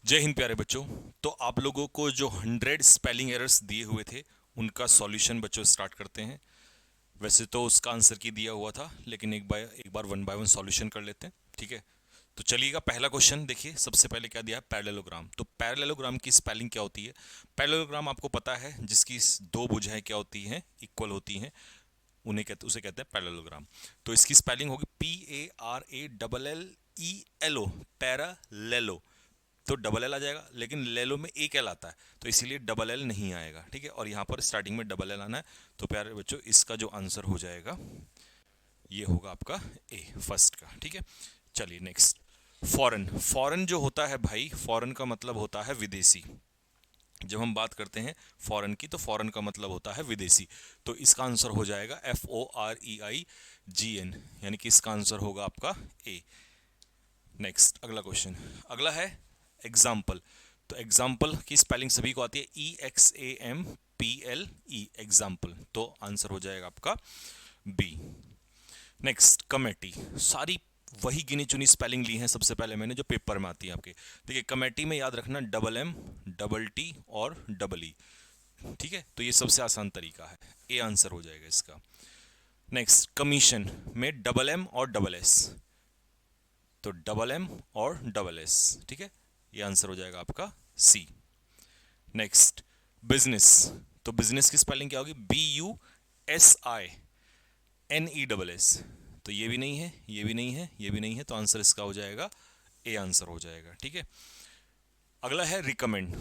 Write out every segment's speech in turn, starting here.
जय हिंद प्यारे बच्चों। तो आप लोगों को जो 100 स्पेलिंग एरर्स दिए हुए थे उनका सॉल्यूशन बच्चों स्टार्ट करते हैं। वैसे तो उसका आंसर की दिया हुआ था, लेकिन एक बार वन बाय वन सॉल्यूशन कर लेते हैं। ठीक है, तो चलिएगा। पहला क्वेश्चन देखिए, सबसे पहले क्या दिया है, पैरेललोग्राम। तो पैरेललोग्राम की स्पेलिंग क्या होती है? पैरेललोग्राम आपको पता है, जिसकी दो भुजाएं क्या होती हैं, इक्वल होती हैं, उसे कहते हैं पैरेललोग्राम। तो इसकी स्पेलिंग होगी PARALLELO, पैरालेलो। तो डबल एल आ जाएगा, लेकिन लेलो में एक एल आता है, तो इसीलिए डबल एल नहीं आएगा। ठीक है, और यहाँ पर स्टार्टिंग में डबल एल आना है। तो प्यारे बच्चों, इसका जो आंसर हो जाएगा ये होगा आपका ए, फर्स्ट का। ठीक है, चलिए नेक्स्ट। फॉरेन। फॉरेन जो होता है भाई, फॉरेन का मतलब होता है विदेशी। जब हम बात करते हैं फॉरेन की, तो फॉरेन का मतलब होता है विदेशी। तो इसका आंसर हो जाएगा FOREIGN, यानी कि इसका आंसर होगा आपका ए। नेक्स्ट, अगला क्वेश्चन। अगला है एग्जाम्पल। तो एग्जाम्पल की स्पेलिंग सभी को आती है, EXAMPLE, एग्जाम्पल। तो आंसर हो जाएगा आपका बी। Next, committee. सारी वही गिनी चुनी स्पेलिंग ली हैं सबसे पहले मैंने, जो पेपर में आती है आपके। देखिए, कमेटी में याद रखना MM, TT और EE। ठीक है, तो ये सबसे आसान तरीका है, ए आंसर हो जाएगा इसका। नेक्स्ट, कमीशन में MM और SS। तो MM और SS। ठीक है, ये आंसर हो जाएगा आपका सी। Next, business. तो बिजनेस की स्पेलिंग क्या होगी, BUSINESS। तो ये भी नहीं है, ये भी नहीं है, ये भी नहीं है, तो आंसर इसका हो जाएगा ए, आंसर हो जाएगा। ठीक है, अगला है रिकमेंड।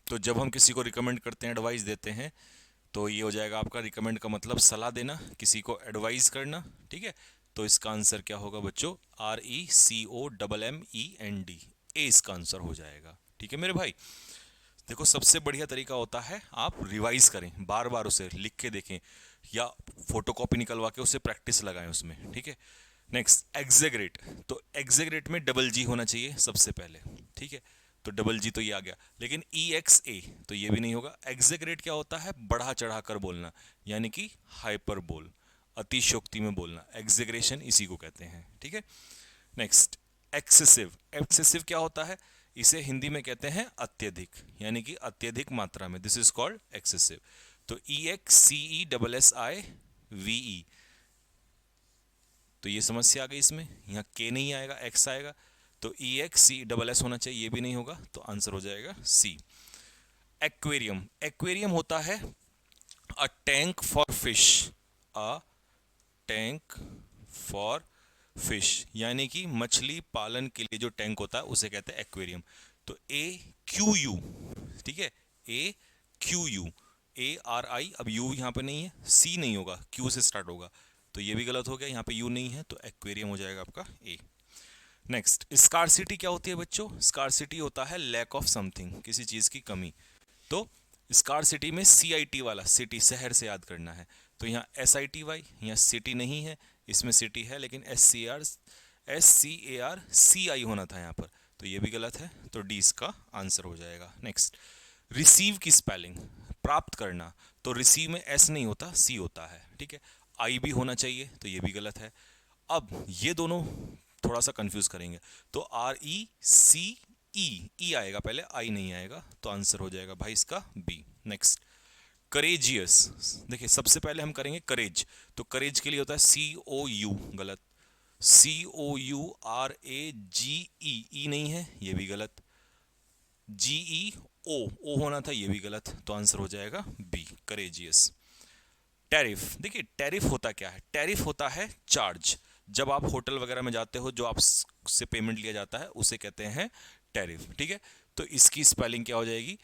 तो जब हम किसी को रिकमेंड करते हैं, एडवाइस देते हैं, तो ये हो जाएगा आपका, रिकमेंड का मतलब सलाह देना, किसी को एडवाइस करना। ठीक है, तो इसका आंसर क्या होगा बच्चों, RECOMMEND, ए इसका आंसर हो जाएगा। ठीक है मेरे भाई, देखो सबसे बढ़िया तरीका होता है आप रिवाइज करें, बार बार उसे लिख के देखें, या फोटोकॉपी निकलवा के उसे प्रैक्टिस लगाएं उसमें। ठीक है, नेक्स्ट, एग्जेगरेट। तो एग्जेगरेट में डबल जी होना चाहिए सबसे पहले। ठीक है, तो डबल जी तो ये आ गया, लेकिन EXA तो ये भी नहीं होगा। एग्जेगरेट क्या होता है, बढ़ा चढ़ा कर बोलना, यानी कि हाइपर बोल, अतिशयोक्ति में बोलना, एग्जेगरेशन इसी को कहते हैं। ठीक है, नेक्स्ट, एक्सेसिव। एक्सेसिव क्या होता है, इसे हिंदी में कहते हैं अत्यधिक, यानी कि अत्यधिक मात्रा में, दिस इज कॉल्ड एक्सेसिव। तो EXCESSIVE, तो ये समस्या आ गई इसमें, यहाँ के नहीं आएगा, एक्स आएगा, तो EXCSS होना चाहिए, ये भी नहीं होगा, तो आंसर हो जाएगा सी। एक्वेरियम। एक्वेरियम होता है a tank for fish, a tank for fish, यानी कि मछली पालन के लिए जो टैंक होता है उसे कहते हैं एक्वेरियम। तो AQU, ठीक है, AQU, ARI, अब यू यहाँ पे नहीं है, सी नहीं होगा, क्यू से स्टार्ट होगा, तो ये भी गलत हो गया, यहाँ पे यू नहीं है, तो एक्वेरियम हो जाएगा आपका ए। नेक्स्ट, स्कार्सिटी क्या होती है बच्चों, स्कार्सिटी होता है लैक ऑफ समथिंग, किसी चीज की कमी। तो स्कार्सिटी में CIT वाला, सिटी शहर से याद करना है, तो यहाँ SITY, यहाँ सिटी नहीं है, इसमें सिटी है, लेकिन SCARCI होना था यहाँ पर, तो ये भी गलत है, तो डी इसका आंसर हो जाएगा। नेक्स्ट, रिसीव की स्पेलिंग, प्राप्त करना। तो रिसीव में S नहीं होता, C होता है। ठीक है, I भी होना चाहिए, तो ये भी गलत है। अब ये दोनों थोड़ा सा कंफ्यूज करेंगे, तो RECE आएगा पहले, आई नहीं आएगा, तो आंसर हो जाएगा भाई इसका बी। Next, courageous. देखिए सबसे पहले हम करेंगे करेज, तो करेज के लिए होता है COU, गलत। COURAGE, ई नहीं है, ये भी गलत। GEO, ओ होना था, ये भी गलत, तो आंसर हो जाएगा बी, करेजियस। टैरिफ। देखिए टैरिफ होता क्या है, टैरिफ होता है चार्ज। जब आप होटल वगैरह में जाते हो, जो आपसे पेमेंट लिया जाता है उसे कहते हैं टैरिफ। ठीक है, तो इसकी स्पेलिंग क्या हो जाएगी,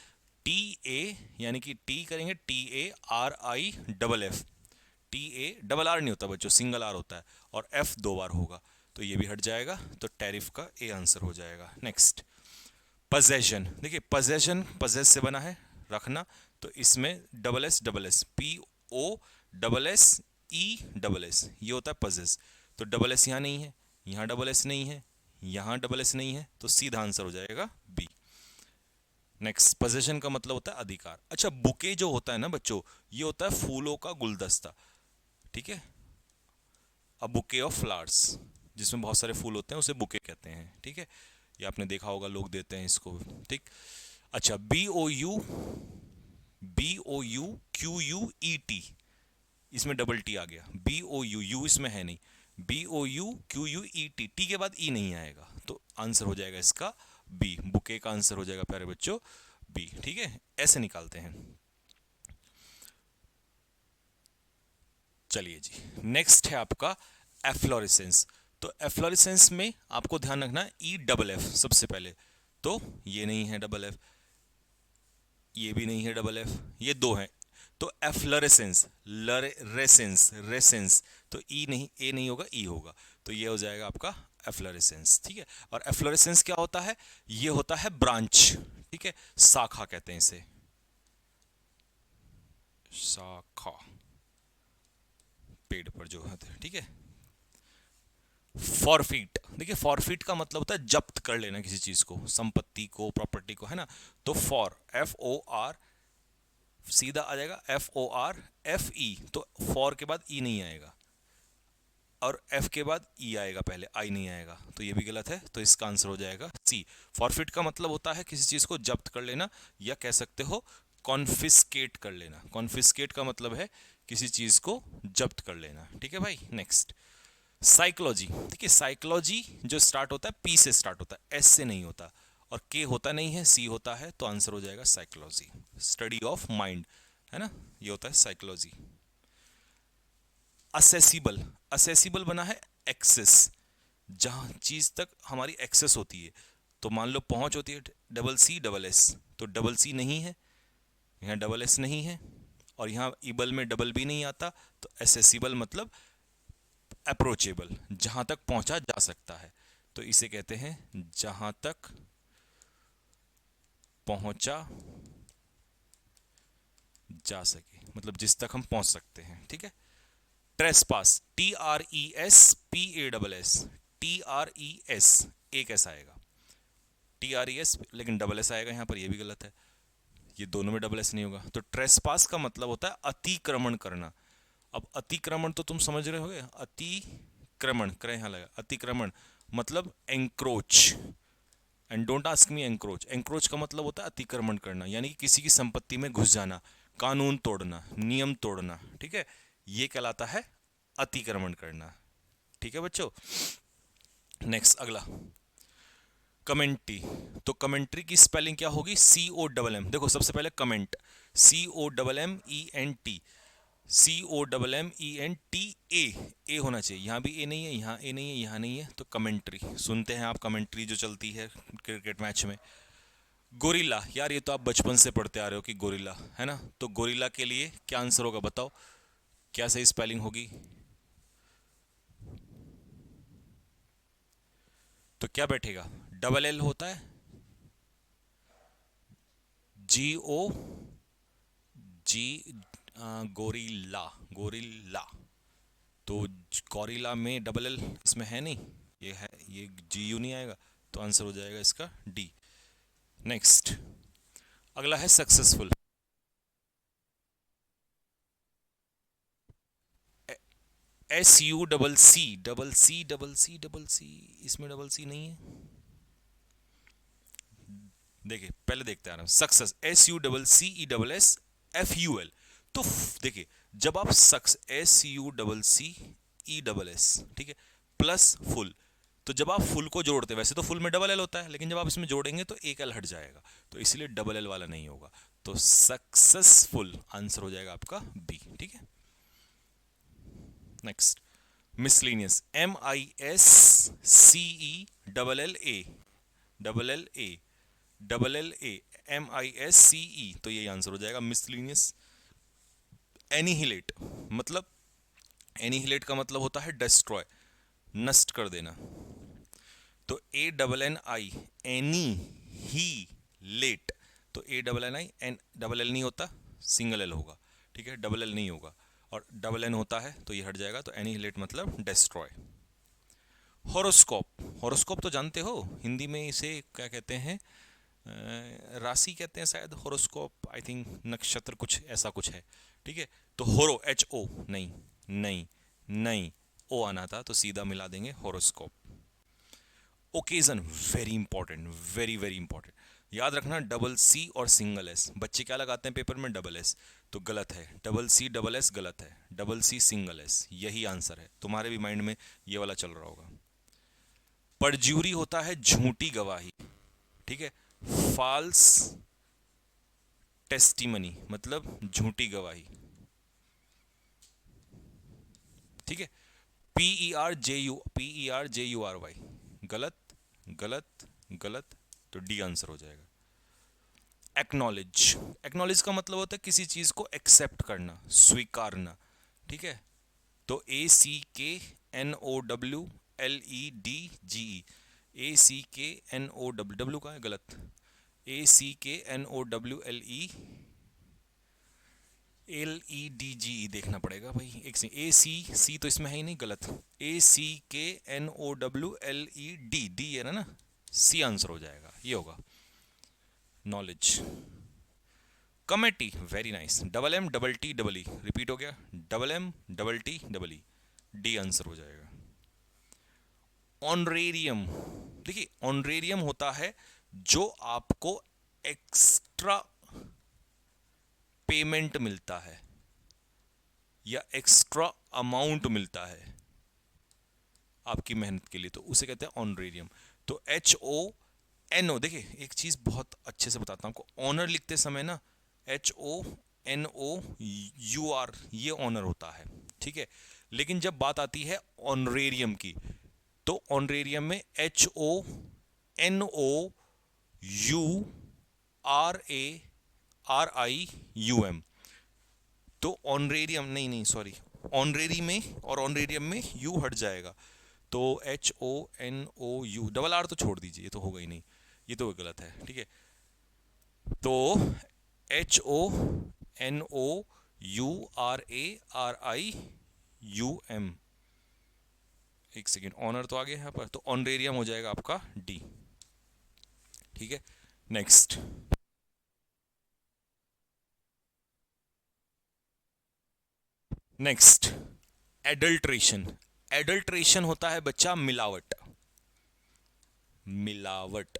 TA, यानी कि टी करेंगे TARIFF। TA, नहीं होता बच्चों, सिंगल आर होता है, और F दो बार होगा, तो ये भी हट जाएगा, तो टैरिफ का ए आंसर हो जाएगा। Next, possession. देखिए पजेशन, पजेस से बना है, रखना, तो इसमें SS POSSESS, ये होता है पजेस। तो SS यहाँ नहीं है, यहाँ SS नहीं है, यहाँ SS नहीं है, तो सीधा आंसर हो जाएगा बी। नेक्स्ट, पजेशन का मतलब होता है अधिकार। अच्छा, बुके जो होता है ना बच्चों, ये होता है फूलों का गुलदस्ता। ठीक है, अ बुके ऑफ फ्लावर्स, जिसमें बहुत सारे फूल होते हैं, उसे बुके कहते हैं। ठीक है, ये आपने देखा होगा, लोग देते हैं इसको, ठीक। अच्छा, BOU QUET, इसमें डबल टी आ गया, BOU, यू इसमें है नहीं, BOUQUET, टी के बाद ई नहीं आएगा, तो आंसर हो जाएगा इसका बी, बुके का आंसर हो जाएगा प्यारे बच्चों बी, ठीक है। ऐसे निकालते हैं। चलिए जी, नेक्स्ट है आपका एफ्लोरेसेंस। तो एफ्लोरेसेंस में आपको ध्यान रखना है EFF सबसे पहले, तो ये नहीं है डबल एफ, ये भी नहीं है डबल एफ, ये दो हैं, तो एफ्लोरेसेंस, रेसेंस, रेसेंस, तो ई नहीं, ए नहीं होगा, ई होगा, तो ये हो जाएगा आपका एफ्लोरेसेंस, ठीक है। और एफ्लोरेसेंस क्या होता है, ये होता है ब्रांच, ठीक है, शाखा कहते हैं इसे, शाखा, पेड़ पर जो होते हैं, ठीक है। फॉरफीट, देखिए फॉरफीट का मतलब होता है जब्त कर लेना किसी चीज को, संपत्ति को, प्रॉपर्टी को, है ना। तो फॉर, FOR, सीधा आ जाएगा FORFE, तो फॉर के बाद ई नहीं आएगा, और एफ के बाद ई आएगा, पहले आई नहीं आएगा, तो ये भी गलत है, तो इसका आंसर हो जाएगा सी। फॉरफिट का मतलब होता है किसी चीज को जब्त कर लेना, या कह सकते हो कॉन्फिस्केट कर लेना। कॉन्फिस्केट का मतलब है किसी चीज को जब्त कर लेना, ठीक है भाई। Next, psychology. देखिए साइकोलॉजी जो स्टार्ट होता है पी से स्टार्ट होता है, एस से नहीं होता, और के होता नहीं है, सी होता है, तो आंसर हो जाएगा साइकोलॉजी, स्टडी ऑफ माइंड, है ना, ये होता है साइकोलॉजी। असेसिबल, असेसिबल बना है एक्सेस, जहां चीज तक हमारी एक्सेस होती है, तो मान लो पहुंच होती है CCSS, तो डबल सी नहीं है, यहाँ डबल एस नहीं है, और यहाँ इबल में डबल बी नहीं आता, तो एसेसिबल मतलब अप्रोचेबल, जहां तक पहुंचा जा सकता है, तो इसे कहते हैं जहां तक पहुंचा जा सके, मतलब जिस तक हम पहुंच सकते हैं, ठीक है। ट्रेसपास, TRESPASS, TRES, एक ऐसा आएगा, TRES, लेकिन डबल एस आएगा यहाँ पर, ये भी गलत है, ये दोनों में डबल एस नहीं होगा। तो ट्रेसपास का मतलब होता है अतिक्रमण करना। अब अतिक्रमण तो तुम समझ रहे होगे, अतिक्रमण, क्रय यहाँ लगा, अतिक्रमण मतलब encroach, and don't ask me encroach, encroach का मतलब होता है अतिक्रमण करना, यानी कि किसी की संपत्ति में घुस जाना, कानून तोड़ना, नियम तोड़ना, ठीक है, ये कहलाता है अतिक्रमण करना, ठीक है बच्चों। नेक्स्ट, अगला कमेंट्री। तो कमेंट्री की स्पेलिंग क्या होगी, COMM, देखो सबसे पहले कमेंट, COMMENT, COMMENTA, ए होना चाहिए, यहाँ भी ए नहीं है, यहाँ ए नहीं है, यहाँ नहीं है, तो कमेंट्री, सुनते हैं आप कमेंट्री जो चलती है क्रिकेट मैच में। गोरिल्ला, यार ये तो आप बचपन से पढ़ते आ रहे हो कि गोरिल्ला, है ना, तो गोरिल्ला के लिए क्या आंसर होगा बताओ, क्या सही स्पेलिंग होगी, तो क्या बैठेगा, डबल एल होता है, GOG, गोरिल्ला, गोरिल्ला, तो गोरिल्ला में डबल एल इसमें है नहीं, ये है, ये GU नहीं आएगा, तो आंसर हो जाएगा इसका डी। नेक्स्ट, अगला है successful, SUCC, double C, double C, double C, इसमें डबल सी नहीं है, देखिए पहले देखते आ रहा हूं, सक्सेस, SUCCESSFUL, तो देखिए जब आप SUCCESS, ठीक है, प्लस फुल, तो जब आप फुल को जोड़ते हैं, वैसे तो फुल में डबल एल होता है, लेकिन जब आप इसमें जोड़ेंगे तो एक एल हट जाएगा, तो इसलिए डबल एल वाला नहीं होगा, तो सक्सेसफुल आंसर हो जाएगा आपका बी, ठीक है। नेक्स्ट, मिसलेनियस, MISCE MISCE, तो यही आंसर हो जाएगा मिसलेनियस। एनिहिलेट, मतलब एनिहिलेट का मतलब होता है डिस्ट्रॉय, नष्ट कर देना, तो ANNI, एनी ही लेट, तो ANNI, एन डबल एल नहीं होता, सिंगल एल होगा, ठीक है, डबल एल नहीं होगा, और डबल एन होता है तो ये हट जाएगा, तो एनिहिलेट मतलब डिस्ट्रॉय। होरोस्कोप, होरोस्कोप तो जानते हो, हिंदी में इसे क्या कहते हैं, राशि कहते हैं शायद, होरोस्कोप, आई थिंक नक्षत्र, कुछ ऐसा कुछ है, ठीक है। तो होरो, HO, नहीं नहीं नहीं, ओ आना था, तो सीधा मिला देंगे horoscope. Occasion very important, very very important. याद रखना डबल सी और सिंगल एस, बच्चे क्या लगाते हैं पेपर में, डबल एस, तो गलत है। डबल सी डबल एस गलत है, डबल सी सिंगल एस यही आंसर है। तुम्हारे भी माइंड में ये वाला चल रहा होगा। परज्यूरी होता है झूठी गवाही, ठीक है। फॉल्स टेस्टिमनी मतलब झूठी गवाही, ठीक है। PERJURY गलत गलत गलत, तो डी आंसर हो जाएगा। एक्नॉलेज, एक्नॉलेज का मतलब होता है किसी चीज को एक्सेप्ट करना, स्वीकारना, ठीक है। तो ACKNOWLEDGE, ACKNOWW का है गलत, ACKNOWLELEDGE देखना पड़ेगा भाई, एक से AC तो इसमें है ही नहीं, गलत। ACKNOWLED, डी है ना, सी आंसर हो जाएगा, ये होगा knowledge. Committee, very nice, double M double T double E repeat हो गया, double M double T double E, D answer हो जाएगा। ऑनरेरियम, देखिए ऑनरेरियम होता है जो आपको एक्स्ट्रा पेमेंट मिलता है या एक्स्ट्रा अमाउंट मिलता है आपकी मेहनत के लिए, तो उसे कहते हैं ऑनरेरियम। तो HONO, देखिए एक चीज बहुत अच्छे से बताता हूं आपको, ऑनर लिखते समय ना HONOUR ये ऑनर होता है, ठीक है। लेकिन जब बात आती है ऑनरेरियम की, तो ऑनरेरियम में HONOURARIUM, तो ऑनरेरियम नहीं नहीं सॉरी, ऑनरेरी में और ऑनरेरियम में यू हट जाएगा, तो HONOU, डबल आर तो छोड़ दीजिए, ये तो होगा ही नहीं, ये तो गलत है, ठीक है। तो HONOURARIUM, एक सेकेंड, ऑनर तो आ गया यहाँ पर, तो ऑनरेरियम हो जाएगा आपका डी, ठीक है। Next, next adulteration. एडल्ट्रेशन होता है बच्चा मिलावट, मिलावट।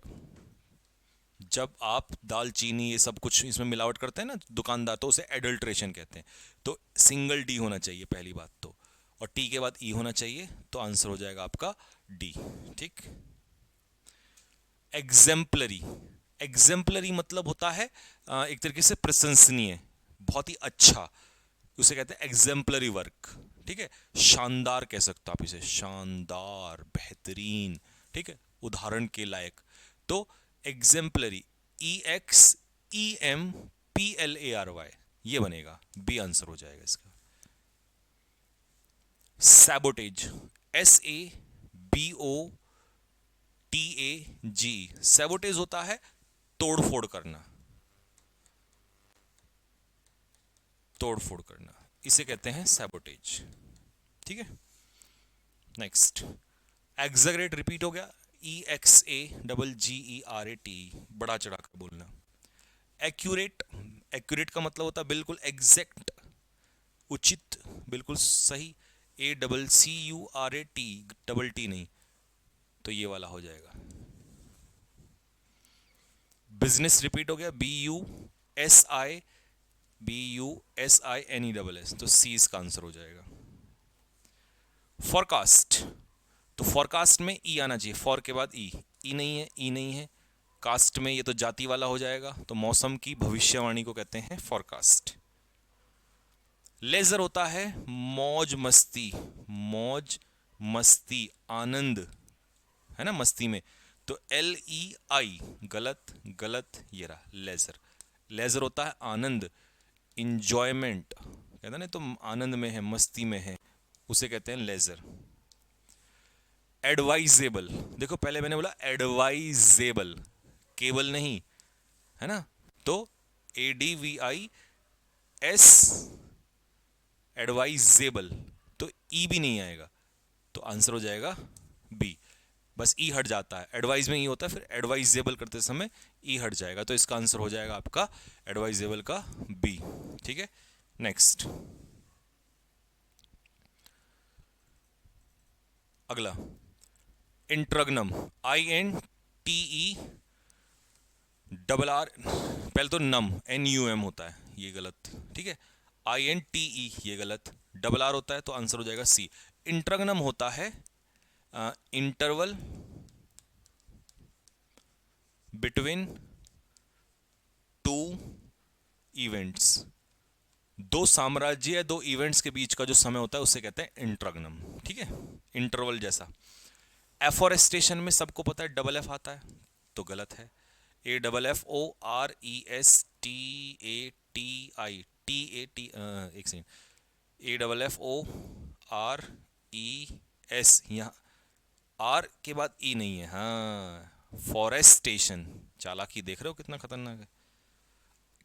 जब आप दालचीनी ये सब कुछ इसमें मिलावट करते हैं ना दुकानदार, तो उसे एडल्ट्रेशन कहते हैं। तो सिंगल डी होना चाहिए पहली बात तो, और टी के बाद ई होना चाहिए, तो आंसर हो जाएगा आपका डी, ठीक। एग्जेम्पलरी, एग्जेम्पलरी मतलब होता है एक तरीके से प्रशंसनीय, बहुत ही अच्छा, उसे कहते हैं एग्जेम्पलरी वर्क, ठीक है। शानदार कह सकते हो आप इसे, शानदार, बेहतरीन, ठीक है, उदाहरण के लायक। तो एग्जेम्पलरी, EXEMPLARY ये बनेगा, बी आंसर हो जाएगा इसका। सैबोटेज, SABOTAG, सैबोटेज होता है तोड़फोड़ करना, तोड़फोड़ करना, इसे कहते हैं सैबोटेज, ठीक है। नेक्स्ट, एक्सaggerate रिपीट हो गया, EXAGGERAT, बड़ा चढ़ा कर बोलना। एक्यूरेट, एक्यूरेट का मतलब होता है बिल्कुल एग्जैक्ट, उचित, बिल्कुल सही, ACCURAT, डबल टी नहीं, तो ये वाला हो जाएगा। बिजनेस रिपीट हो गया, BUSINESS, तो सी इसका आंसर हो जाएगा। फॉरकास्ट, तो फॉरकास्ट में ई आना चाहिए, फॉर के बाद ई, ई नहीं है, ई नहीं है, कास्ट में ये तो जाति वाला हो जाएगा, तो मौसम की भविष्यवाणी को कहते हैं फॉरकास्ट। लेजर होता है मौज मस्ती, मौज मस्ती, आनंद, है ना मस्ती में, तो LEI, गलत गलत, ये रहा लेजर। लेजर होता है आनंद, इंजॉयमेंट, कहते हैं ना तो आनंद में है, मस्ती में है, उसे कहते हैं लेजर। एडवाइजेबल, देखो पहले मैंने बोला एडवाइजेबल, केबल नहीं, है ना, तो ADVIS, एडवाइजेबल, तो ई भी नहीं आएगा, तो आंसर हो जाएगा बी, बस ई हट जाता है, एडवाइज में ई होता है, फिर एडवाइजेबल करते समय ई हट जाएगा, तो इसका आंसर हो जाएगा आपका एडवाइजेबल का बी, ठीक है। नेक्स्ट, अगला, इंट्रग्नम, INTE डबल आर, पहले तो नम NUM होता है, ये गलत, ठीक है। INTE ये गलत, डबल आर होता है तो आंसर हो जाएगा सी। इंट्रग्नम होता है इंटरवल बिटवीन टू इवेंट्स, दो साम्राज्य या दो इवेंट्स के बीच का जो समय होता है उसे कहते हैं इंट्रग्नम, ठीक है, इंटरवल जैसा। एफोरेस्टेशन में सबको पता है डबल एफ आता है, तो गलत है। AFFORESTATI, TAT, एक सेकेंड, AFFORES, यहाँ आर के बाद ई नहीं है, हाँ, फॉरेस्टेशन। चालाकी देख रहे हो कितना खतरनाक है।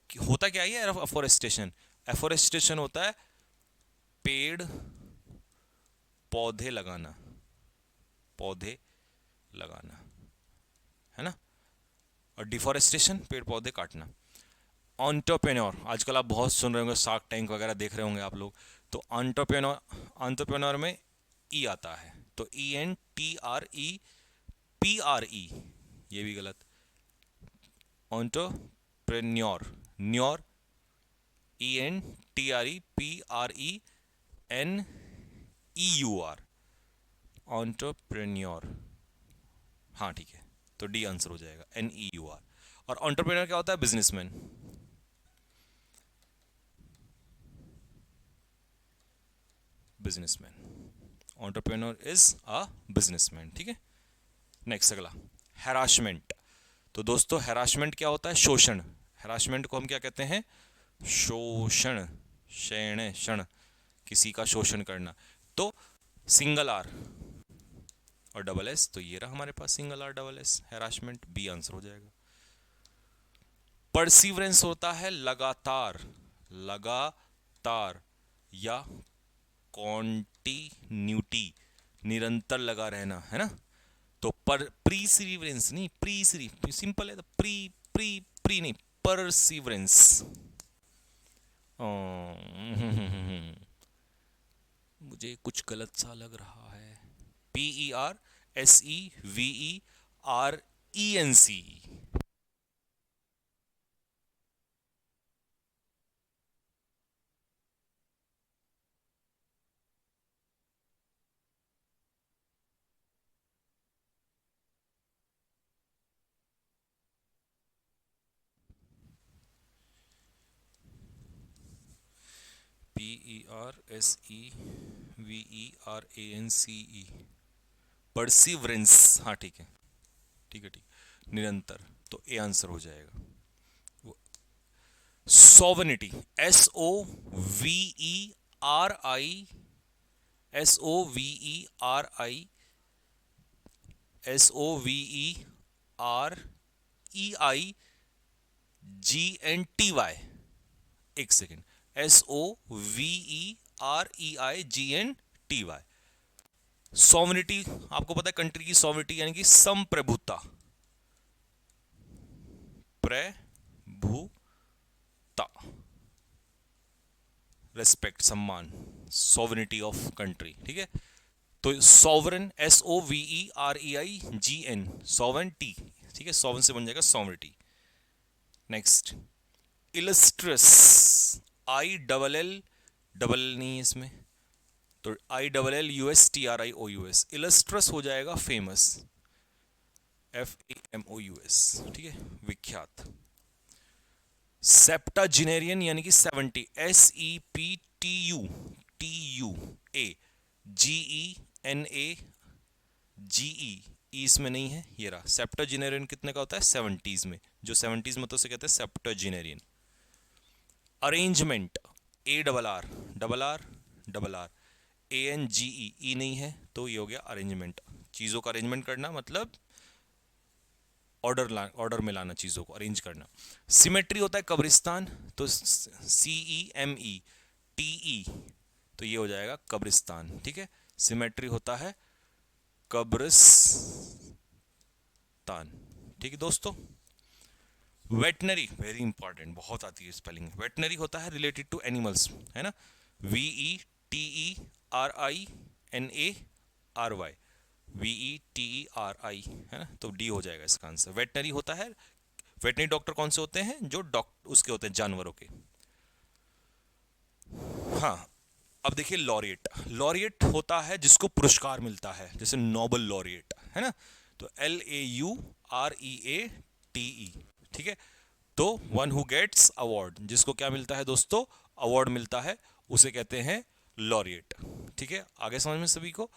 होता क्या है एफोरेस्टेशन? एफोरेस्टेशन होता है पेड़ पौधे लगाना, पौधे लगाना, है ना। और डिफोरेस्टेशन पेड़ पौधे काटना। एंटरप्रेन्योर, आजकल आप बहुत सुन रहे होंगे, शार्क टैंक वगैरह देख रहे होंगे आप लोग, तो एंटरप्रेन्योर, एंटरप्रेन्योर में ई आता है, तो ENTREPRE, ये भी गलत। एंटरप्रेन्योर, न्योर, ENTREPRENEUR, एंटरप्रेन्योर, हाँ ठीक है, तो डी आंसर हो जाएगा, NEUR। और एंटरप्रेन्योर क्या होता है? Businessman. Businessman, entrepreneur is a businessman, ठीक है। नेक्स्ट अगला, हैरासमेंट। तो दोस्तों हैरासमेंट क्या होता है? शोषण। हैरासमेंट को हम क्या कहते हैं? शोषण, शैण क्षण, किसी का शोषण करना। तो सिंगल आर और डबल एस, तो ये रहा हमारे पास single R double S, harassment, B answer हो जाएगा। परसिवरेंस होता है लगातार, लगातार, या कॉन्टिन्यूटी, निरंतर लगा रहना, है ना। तो पर प्रीसिवरेंस नहीं, सिंपल है, तो प्री नहीं, परसिवरेंस। मुझे कुछ गलत सा लग रहा है। PERSEVERENC। PERSEVERANCE, परसिवरेंस, हाँ ठीक है, ठीक है, ठीक, निरंतर, तो ए आंसर हो जाएगा। सोवनिटी, SOVERI, SOVERI, SOVEREIGNTY, एक सेकेंड, SOVEREIGNTY। सॉवनिटी आपको पता है, कंट्री की सॉवनिटी यानी कि संप्रभुता, प्रभुता, रेस्पेक्ट, सम्मान, सॉवनिटी ऑफ कंट्री, ठीक है। तो सॉवरन, SOVEREIGN, सॉवरनिटी, ठीक है, सॉवन से बन जाएगा सॉवनिटी। नेक्स्ट, इलस्ट्रस, ILL, डबल नहीं है इसमें, तो ILLUSTRIOUS, इलस्ट्रस हो जाएगा फेमस, FAMOUS, ठीक है, विख्यात। सेप्टाजिनेरियन यानी कि 70, SEPTUGENAGE, इसमें नहीं है, ये रहा। सेप्टाजिनेरियन कितने का होता है? 70s में, जो 70s में तो उसे कहते हैं septuagenarian. Arrangement, ARR, double R, ANGE, E नहीं है, तो ये हो गया अरेंजमेंट, चीज़ों का अरेंजमेंट करना, मतलब ऑर्डर में लाना, चीज़ों को अरेंज करना। सिमेट्री होता है कब्रिस्तान, तो CEMETE, तो ये हो जाएगा कब्रिस्तान, ठीक है। सिमेट्री होता है कब्रिस्तान, ठीक है दोस्तों। वेटनरी, वेरी इंपॉर्टेंट, बहुत आती है स्पेलिंग। वेटनरी होता है रिलेटेड टू एनिमल्स, है ना, VETERINARY, VETERI, है ना, तो डी हो जाएगा इसका आंसर। वेटनरी होता है, वेटनरी डॉक्टर कौन से होते हैं, जो उसके होते हैं जानवरों के। हाँ, अब देखिए लॉरिएट, लॉरिएट होता है जिसको पुरस्कार मिलता है, जैसे नोबल लॉरिएट, है ना, तो LAUREATE, ठीक है। तो वन हु गेट्स अवार्ड, जिसको क्या मिलता है दोस्तों, अवार्ड मिलता है, उसे कहते हैं लॉरिएट, ठीक है। आगे समझ में सभी को,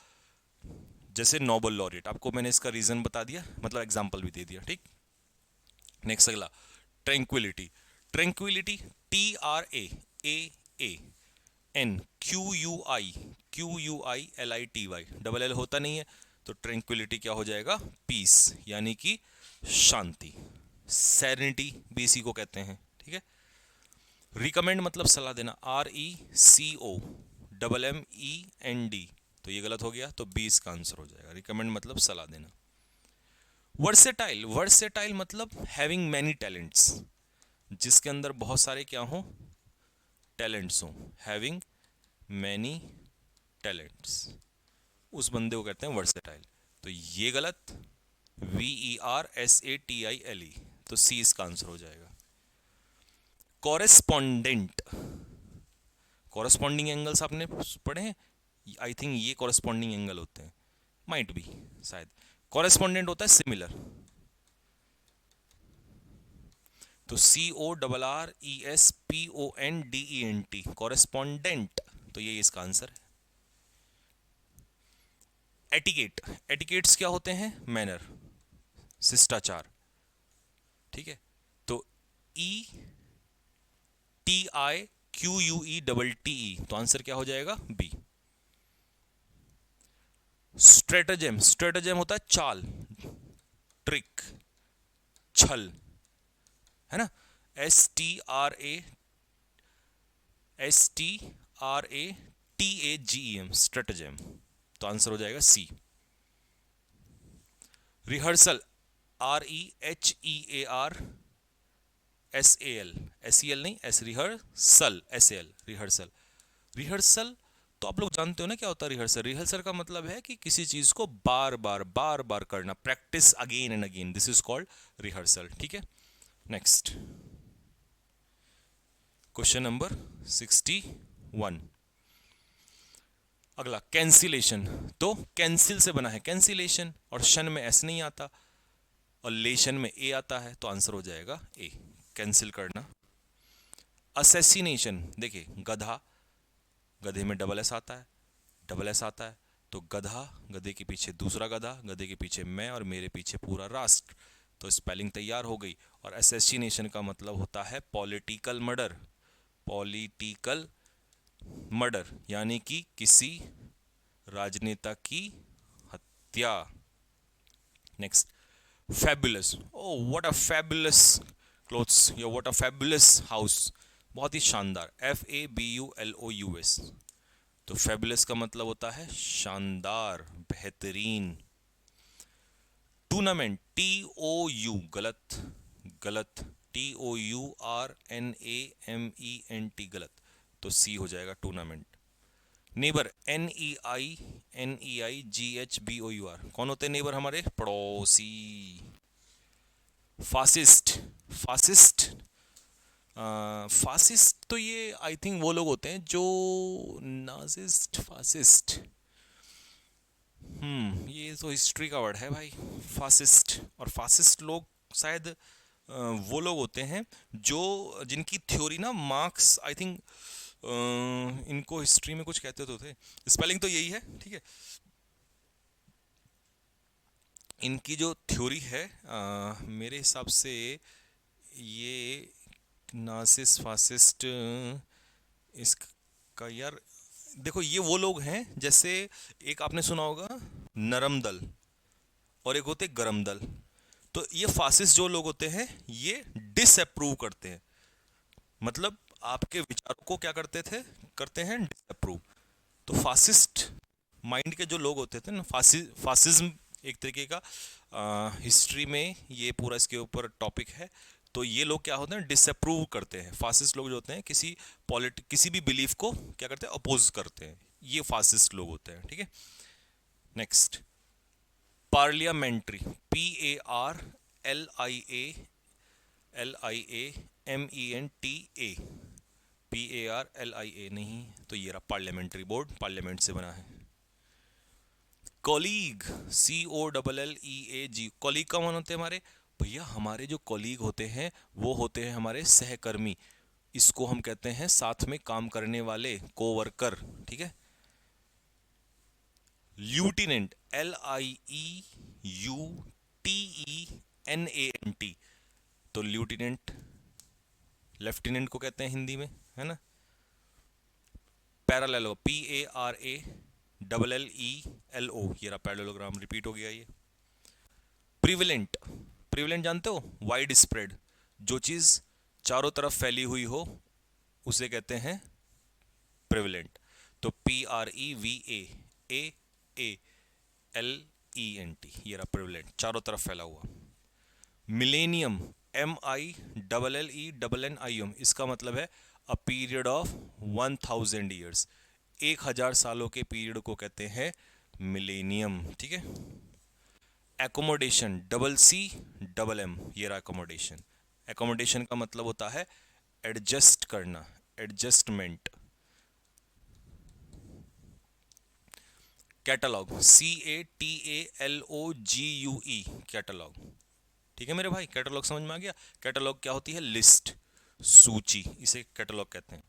जैसे नोबल लॉरिएट, आपको मैंने इसका रीजन बता दिया, मतलब एग्जांपल भी दे दिया, ठीक। नेक्स्ट अगला, tranquillity, tranquillity TRANQUILITY, double L होता नहीं है, तो ट्रैंक्विलिटी क्या हो जाएगा, पीस, यानी कि शांति, सेरेनिटी भी इसी को कहते हैं, ठीक है। रिकमेंड मतलब सलाह देना, RECOMMEND, तो ये गलत हो गया, तो बी इसका आंसर हो जाएगा, रिकमेंड मतलब सलाह देना। वर्सेटाइल, वर्सेटाइल मतलब हैविंग मैनी टैलेंट्स, जिसके अंदर बहुत सारे क्या हो, टैलेंट्स हो, हैविंग मैनी टैलेंट्स, उस बंदे को कहते हैं वर्सेटाइल, तो ये गलत, VERSATILE, तो सी इसका आंसर हो जाएगा। कॉरेस्पॉन्डेंट, कॉरेस्पॉन्डिंग एंगल्स आपने पढ़े हैं, आई थिंक ये कॉरेस्पॉन्डिंग एंगल होते हैं, माइट बी, शायद। कॉरेस्पॉन्डेंट होता है सिमिलर, तो CORRESPONDENT, कॉरेस्पॉन्डेंट, तो ये इसका आंसर है। एटिकेट, एटिकेट्स क्या होते हैं, मैनर, शिष्टाचार, ठीक है, तो ETIQUETTE, तो आंसर क्या हो जाएगा, बी। स्ट्रेटजेम, स्ट्रेटजेम होता है चाल, ट्रिक, छल, है ना, STRATAGEM, स्ट्रेटजेम, तो आंसर हो जाएगा सी। रिहर्सल, REHEARSAL, SEL नहीं, S, rehearsal, SAL, rehearsal, rehearsal, तो आप लोग जानते हो ना क्या होता है रिहर्सल, रिहर्सल का मतलब है कि किसी चीज को बार बार करना, practice again and again, this is called rehearsal, ठीक है। नेक्स्ट क्वेश्चन नंबर 61, अगला कैंसिलेशन, तो कैंसिल से बना है कैंसिलेशन, और शन में एस नहीं आता, और लेशन में ए आता है, तो आंसर हो जाएगा ए, कैंसिल करना। असैसिनेशन, देखिए गधा, गधे में डबल एस आता है, डबल एस आता है, तो गधा, गधे के पीछे दूसरा गधा, गधे के पीछे मैं, और मेरे पीछे पूरा राष्ट्र, तो स्पेलिंग तैयार हो गई। और असैसिनेशन का मतलब होता है पॉलिटिकल मर्डर, पॉलिटिकल मर्डर, यानी कि किसी राजनेता की हत्या। Next, fabulous, oh what a fabulous clothes, या व्हाट अ फैबुलस हाउस, बहुत ही शानदार, FABULOUS, तो फैबुलस का मतलब होता है शानदार, बेहतरीन। टूर्नामेंट, TOU, गलत, गलत, TOURNAMENT, गलत, तो सी हो जाएगा टूर्नामेंट। नेबर, NEIGHBOUR, कौन होते हैं नेबर, हमारे पड़ोसी। फासिस्ट, फासिस्ट, फासिस्ट तो ये आई थिंक वो लोग होते हैं जो नाजिस्ट, फासिस्ट, ये तो हिस्ट्री का वर्ड है भाई, फासिस्ट, और फासिस्ट लोग शायद वो लोग होते हैं जो, जिनकी थ्योरी ना मार्क्स, आई थिंक इनको हिस्ट्री में कुछ कहते तो थे, स्पेलिंग तो यही है, ठीक है। इनकी जो थ्योरी है, मेरे हिसाब से ये नासिस फासिस्ट, इसका यार, देखो ये वो लोग हैं, जैसे एक आपने सुना होगा नरम दल, और एक होते गरम दल, तो ये फासिस्ट जो लोग होते हैं ये डिसअप्रूव करते हैं, मतलब आपके विचारों को क्या करते थे, करते हैं डिसअप्रूव। तो फासिस्ट माइंड के जो लोग होते थे ना, फासिज्म एक तरीके का, हिस्ट्री में ये पूरा इसके ऊपर टॉपिक है, तो ये लोग क्या होते हैं, डिसअप्रूव करते हैं, फासिस्ट लोग जो होते हैं किसी भी बिलीफ को क्या करते हैं, अपोज करते हैं, ये फासिस्ट लोग होते हैं, ठीक है। नेक्स्ट, पार्लियामेंट्री, PARLIAMENTA, PARLIA नहीं, तो ये रहा पार्लियामेंट्री बोर्ड, पार्लियामेंट से बना है। कॉलीग, COLLEAG, कॉलीग का मान होते हैं हमारे भैया, हमारे जो कॉलीग होते हैं वो होते हैं हमारे सहकर्मी, इसको हम कहते हैं साथ में काम करने वाले, कोवर्कर, ठीक है। ल्यूटिनेंट, LIEUTENANT, तो ल्यूटिनेंट लेफ्टिनेंट को कहते हैं हिंदी में, है ना। पैरालेलो, PARALLELO, ये रहा पैरेललोग्राम, रिपीट हो गया ये। प्रिविलेंट, प्रिविलेंट जानते हो, वाइड स्प्रेड, जो चीज चारों तरफ फैली हुई हो उसे कहते हैं प्रिविलेंट, तो PREVAALENT, ये रहा प्रिविलेंट, चारों तरफ फैला हुआ। मिलेनियम, MILLENNIUM, इसका मतलब है अ पीरियड ऑफ 1000 ईयर्स, 1000 सालों के पीरियड को कहते हैं मिलेनियम, ठीक है। एकोमोडेशन, CCMM, ये रहा एकोमोडेशन, एकोमोडेशन का मतलब होता है एडजस्ट करना, एडजस्टमेंट। कैटलॉग, CATALOGUE, कैटलॉग, ठीक है मेरे भाई, कैटलॉग समझ में आ गया। कैटलॉग क्या होती है, लिस्ट, सूची, इसे कैटलॉग कहते हैं।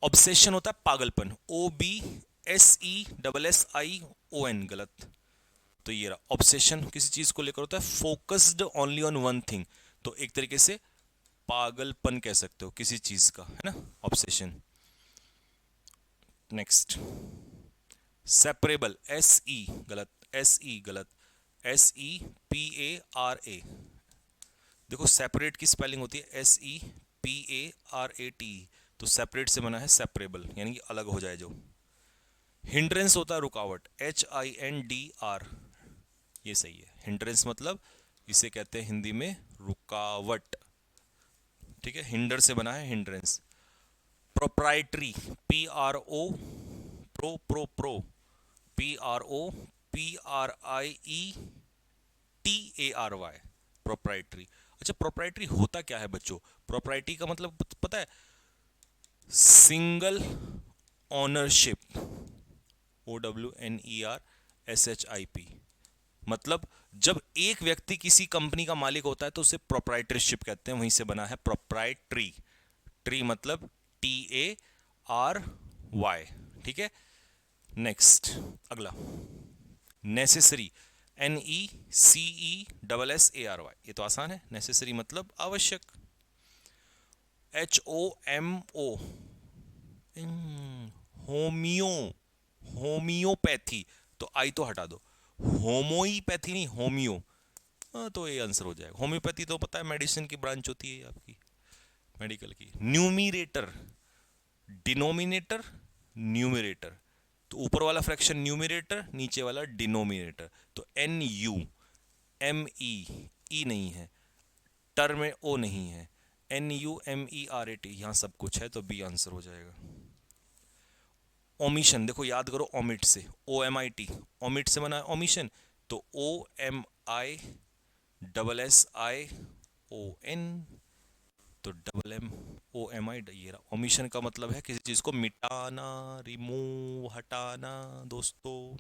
ऑब्सेशन होता है पागलपन, OBSESSION, गलत, तो ये रहा ऑब्सेशन, किसी चीज को लेकर होता है, focused only on one thing, तो एक तरीके से पागलपन कह सकते हो किसी चीज का, है ना, ऑब्सेशन। नेक्स्ट, सेपरेबल, SE, गलत, SE गलत, SEPARA, देखो सेपरेट की स्पेलिंग होती है SEPARAT, तो सेपरेट से बना है सेपरेबल, यानी कि अलग हो जाए जो। हिंड्रेंस होता है रुकावट, HINDR, ये सही है, हिंड्रेंस मतलब इसे कहते हैं हिंदी में रुकावट, ठीक है, हिंडर से बना है hindrance. Proprietary, PRO, PROPRIETARY, proprietary. अच्छा, प्रोप्राइटरी होता क्या है बच्चों, प्रोप्राइटरी का मतलब पता है, सिंगल ऑनरशिप, OWNERSHIP, मतलब जब एक व्यक्ति किसी कंपनी का मालिक होता है तो उसे प्रोप्राइटरशिप कहते हैं, वहीं से बना है प्रोप्राइटरी, ट्री मतलब TARY, ठीक है। नेक्स्ट, अगला, नेसेसरी, NECESSARY, ये तो आसान है, नेसेसरी मतलब आवश्यक। HOMO, होम्योपैथी, तो आई तो हटा दो, होमोईपैथी नहीं, होम्यो, तो ये आंसर हो जाएगा। होम्योपैथी तो पता है मेडिसिन की ब्रांच होती है आपकी, मेडिकल की। न्यूमिरेटर, डिनोमिनेटर, न्यूमिरेटर, तो ऊपर वाला फ्रैक्शन न्यूमिरेटर, नीचे वाला डिनोमिनेटर, तो NUME, नहीं है, टर में O नहीं है, NUMERAT, यहां सब कुछ है, तो बी आंसर हो जाएगा। ओमिशन, देखो याद करो, ओमिट से, OMIT, ओमिट से बना है ओमिशन, तो OMISSION, तो MMOMI, ये रहा ओमिशन का मतलब है किसी चीज को मिटाना, रिमूव, हटाना दोस्तों।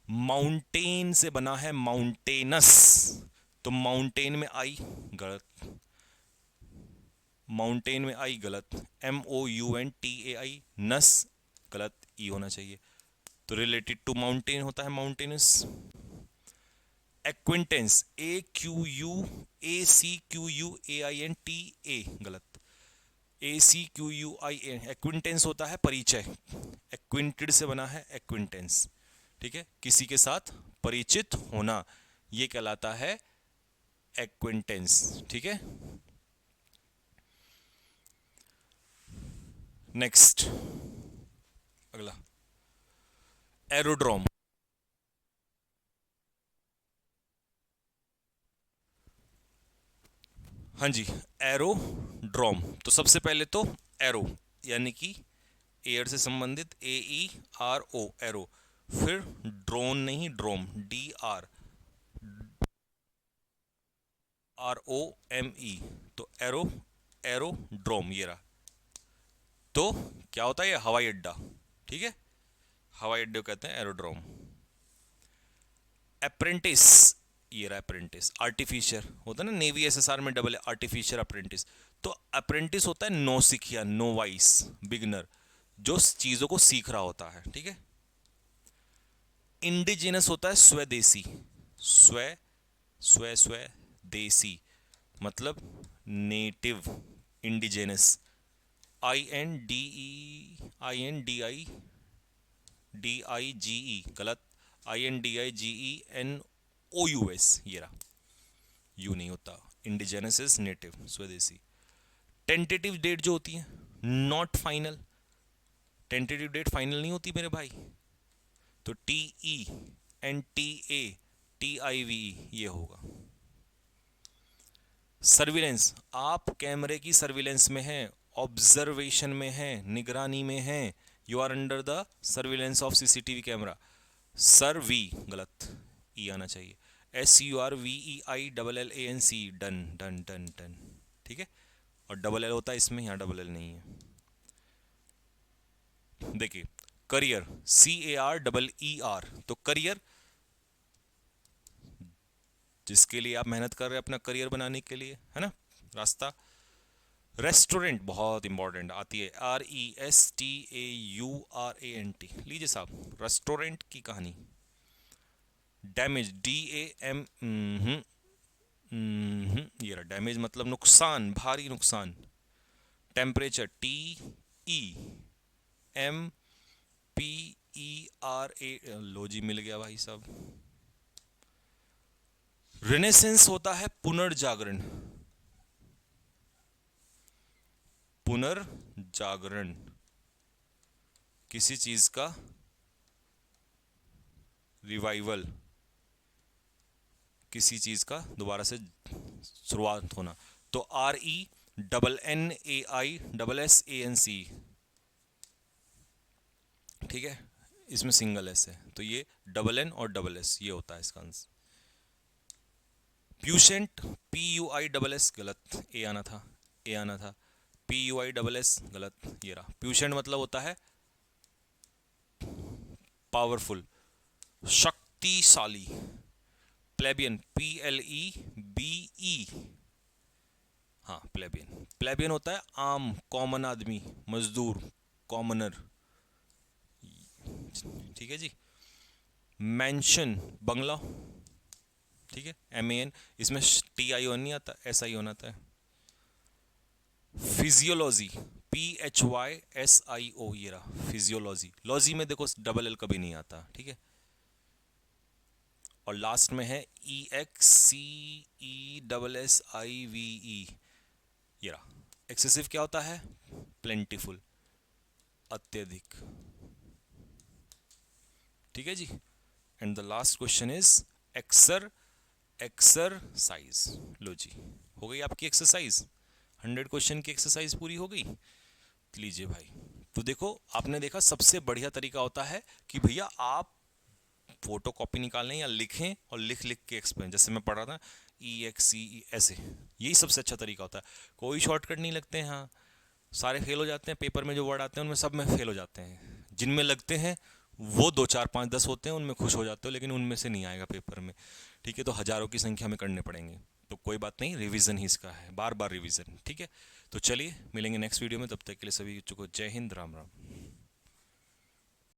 माउंटेन से बना है माउंटेनस, तो माउंटेन में आई गलत, माउंटेन में आई गलत, MOUNTAI, नस गलत, ई होना चाहिए, तो रिलेटेड टू माउंटेन होता है माउंटेनस। एक्विंटेंस, AQUACQUAINTA, गलत, ACQUIN, एक्विंटेंस होता है परिचय, एक्विंटेड से बना है एक्विंटेंस, ठीक है, किसी के साथ परिचित होना, ये कहलाता है एक्विंटेंस, ठीक है। नेक्स्ट, अगला, एरोड्रोम, हाँ जी, एरोड्रोम, तो सबसे पहले तो एरो यानी कि एयर से संबंधित AERO, एरो, फिर ड्रोन नहीं, ड्रोम, DROME, तो एरो, एरोड्रोम ये रहा। तो क्या होता है ये? हवाई अड्डा, ठीक है, हवाई अड्डे को कहते हैं एरोड्रोम। अप्रेंटिस, ये रहा अप्रेंटिस, आर्टिफिशियर होता है ना, नेवी एसएसआर में डबल है, आर्टिफिशियर अप्रेंटिस। तो अप्रेंटिस होता है नौसिखिया, नोवाइस, बिगनर, जो चीजों को सीख रहा होता है, ठीक है। इंडिजिनस होता है स्वदेशी, स्वदेशी मतलब नेटिव, इंडिजिनस, INDIGE गलत, INDIGENOUS, ये रहा, यू नहीं होता, इंडिजिनस इज नेटिव, स्वदेशी। टेंटेटिव डेट जो होती है, not final, tentative date final नहीं होती मेरे भाई, तो TENTATIVE ये होगा। सर्विलेंस, आप कैमरे की सर्विलेंस में हैं, ऑब्जर्वेशन में हैं, निगरानी में हैं, you are under the surveillance of CCTV camera. सर्वी गलत, ई आना चाहिए, SURVEILLANC, done done done done, ठीक है। और डबल एल होता है इसमें, यहाँ डबल एल नहीं है। देखिए करियर, CAREER, तो करियर जिसके लिए आप मेहनत कर रहे हैं अपना करियर बनाने के लिए, है ना, रास्ता। रेस्टोरेंट बहुत इंपॉर्टेंट आती है, RESTAURANT, लीजिए साहब रेस्टोरेंट की कहानी। डैमेज, DAM, ये रहा डैमेज मतलब नुकसान, भारी नुकसान। टेम्परेचर, TEMPERA, लो जी मिल गया भाई साहब। रेनेसेंस होता है पुनर्जागरण, पुनर्जागरण किसी चीज का रिवाइवल, किसी चीज का दोबारा से शुरुआत होना। तो RENNAISSANC, ठीक है, इसमें सिंगल एस है, तो ये डबल एन और डबल एस, ये होता है इसका आंसर। प्यूशेंट, PUISS गलत, ए आना था, ए आना था, PUISS गलत, ये रहा। प्यूशेंट मतलब होता है पावरफुल, शक्तिशाली। प्लेबियन, PLEBE, हाँ प्लेबियन, प्लेबियन होता है आम, कॉमन आदमी, मजदूर, कॉमनर, ठीक है जी। मैंशन, बंगला, ठीक है, MAN, इसमें TI नहीं आता, SI होना था। फिजियोलॉजी, PHYSIO, ये रहा फिजियोलॉजी। लॉजी में देखो डबल एल कभी नहीं आता, ठीक है। और लास्ट में है EXCESSIVE, ये रहा। एक्सेसिव क्या होता है? प्लेंटीफुल, अत्यधिक, ठीक है जी। And the last question is exercise. लो जी, हो गई आपकी एक्सरसाइज, 100 क्वेश्चन की एक्सरसाइज पूरी हो गई। लीजिए भाई, तो देखो आपने देखा सबसे बढ़िया तरीका होता है कि भैया आप फोटो कॉपी निकालें या लिखें और लिख लिख के एक्सप्लेन, जैसे मैं पढ़ रहा था EXCE ऐसे, यही सबसे अच्छा तरीका होता है। कोई शॉर्टकट नहीं लगते हैं, हाँ सारे फेल हो जाते हैं पेपर में, जो वर्ड आते हैं उनमें सब में फेल हो जाते हैं। जिनमें लगते हैं वो 2 4 5 10 होते हैं, उनमें खुश हो जाते हो, लेकिन उनमें से नहीं आएगा पेपर में, ठीक है। तो हज़ारों की संख्या में करने पड़ेंगे, तो कोई बात नहीं, रिवीजन ही इसका है, बार बार रिवीजन, ठीक है। तो चलिए मिलेंगे नेक्स्ट वीडियो में, तब तक के लिए सभी बच्चों को जय हिंद, राम राम।